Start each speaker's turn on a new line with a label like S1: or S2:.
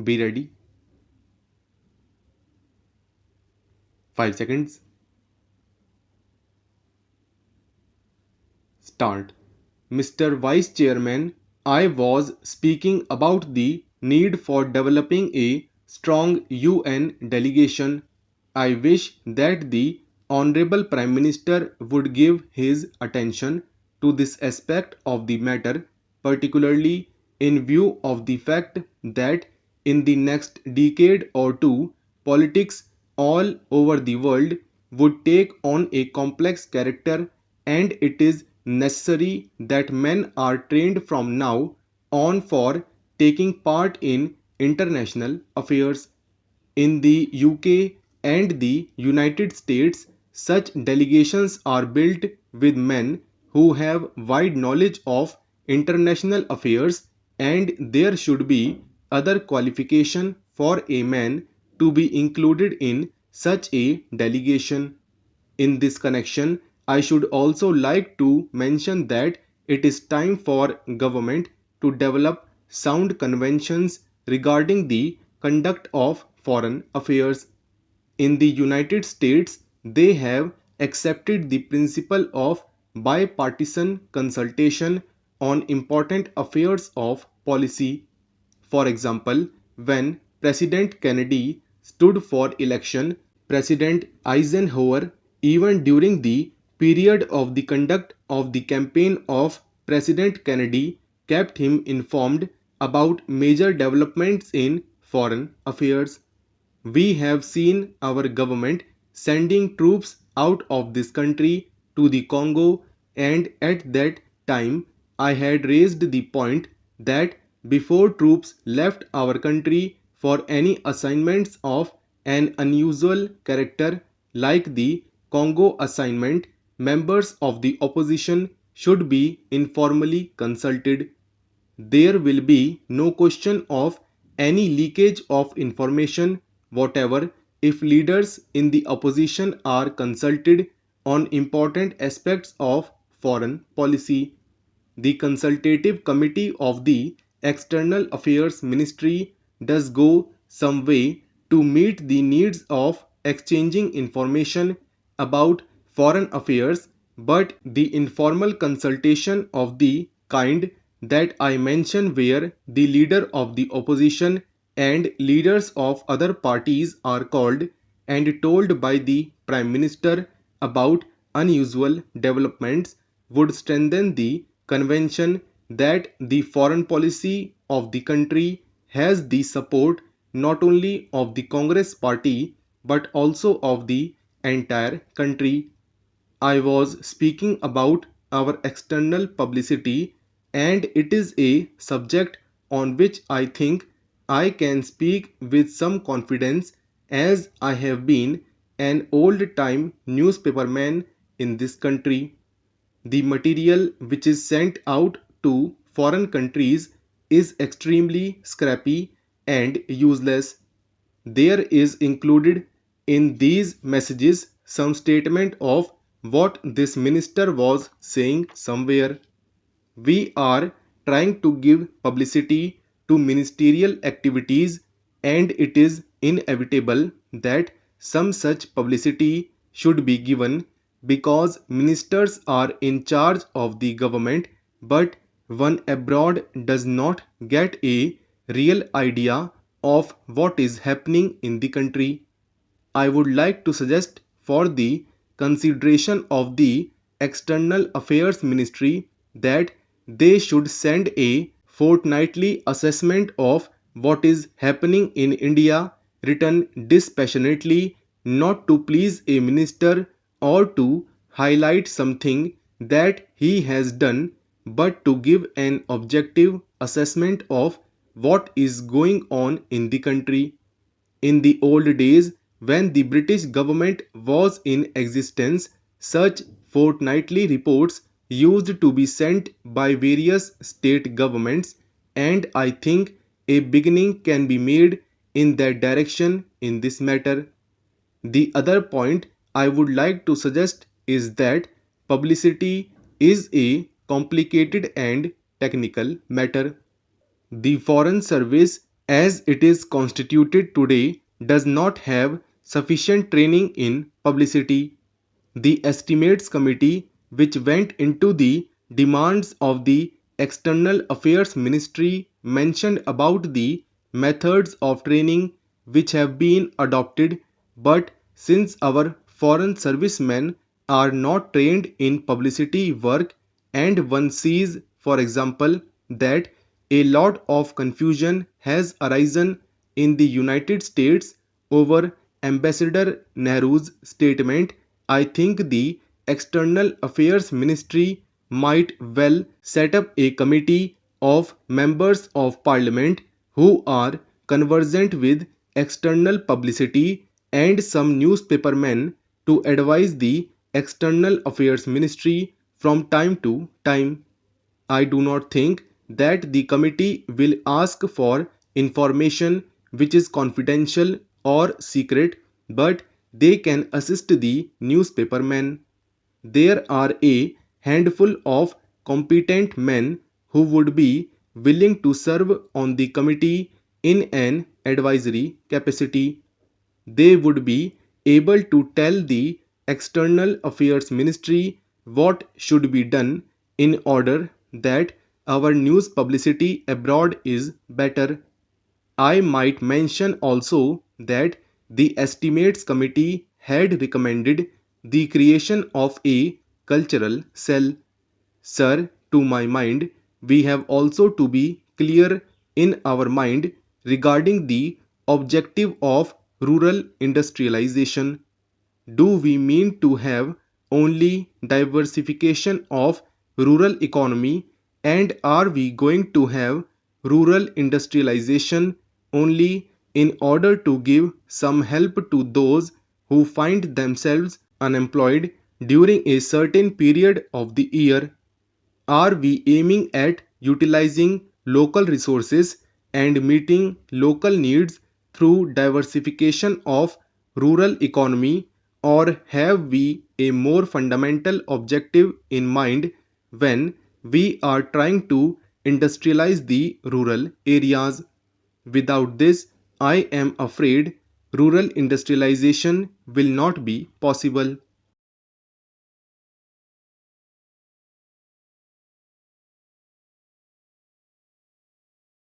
S1: Be ready. 5 seconds. Start. Mr. Vice Chairman, I was speaking about the need for developing a strong UN delegation. I wish that the Honorable Prime Minister would give his attention to this aspect of the matter, particularly in view of the fact that in the next decade or two, politics all over the world would take on a complex character, and it is necessary that men are trained from now on for taking part in international affairs. In the UK and the United States, such delegations are built with men who have wide knowledge of international affairs, and there should be other qualification for a man to be included in such a delegation. In this connection, I should also like to mention that it is time for government to develop sound conventions regarding the conduct of foreign affairs. In the United States, they have accepted the principle of bipartisan consultation on important affairs of policy. For example, when President Kennedy stood for election, President Eisenhower, even during the period of the conduct of the campaign of President Kennedy, kept him informed about major developments in foreign affairs. We have seen our government sending troops out of this country to the Congo, and at that time I had raised the point that before troops left our country for any assignments of an unusual character like the Congo assignment, members of the opposition should be informally consulted. There will be no question of any leakage of information whatever if leaders in the opposition are consulted on important aspects of foreign policy. The consultative committee of the External Affairs Ministry does go some way to meet the needs of exchanging information about foreign affairs, but the informal consultation of the kind that I mention, where the leader of the opposition and leaders of other parties are called and told by the Prime Minister about unusual developments, would strengthen the convention that the foreign policy of the country has the support not only of the Congress party but also of the entire country. I was speaking about our external publicity, and it is a subject on which I think I can speak with some confidence, as I have been an old time newspaperman in this country. The material which is sent out to foreign countries is extremely scrappy and useless. There is included in these messages some statement of what this minister was saying somewhere. We are trying to give publicity to ministerial activities, and it is inevitable that some such publicity should be given because ministers are in charge of the government, but one abroad does not get a real idea of what is happening in the country. I would like to suggest for the consideration of the External Affairs Ministry that they should send a fortnightly assessment of what is happening in India, written dispassionately, not to please a minister or to highlight something that he has done, but to give an objective assessment of what is going on in the country. In the old days, when the British government was in existence, such fortnightly reports used to be sent by various state governments, and I think a beginning can be made in that direction in this matter. The other point I would like to suggest is that publicity is a complicated and technical matter. The Foreign Service as it is constituted today, does not have sufficient training in publicity. The Estimates Committee, which went into the demands of the External Affairs Ministry, mentioned about the methods of training which have been adopted, but since our foreign servicemen are not trained in publicity work, and one sees, for example, that a lot of confusion has arisen in the United States over Ambassador Nehru's statement, I think the External Affairs Ministry might well set up a committee of members of parliament who are conversant with external publicity and some newspapermen to advise the External Affairs Ministry from time to time. I do not think that the committee will ask for information which is confidential or secret, but they can assist the newspapermen. There are a handful of competent men who would be willing to serve on the committee in an advisory capacity. They would be able to tell the External Affairs Ministry what should be done in order that our news publicity abroad is better. I might mention also that the Estimates Committee had recommended the creation of a cultural cell. Sir, to my mind, we have also to be clear in our mind regarding the objective of rural industrialization. Do we mean to have only diversification of rural economy, and are we going to have rural industrialization only in order to give some help to those who find themselves unemployed during a certain period of the year? Are we aiming at utilizing local resources and meeting local needs through diversification of rural economy, or have we a more fundamental objective in mind when we are trying to industrialize the rural areas? Without this, I am afraid rural industrialization will not be possible.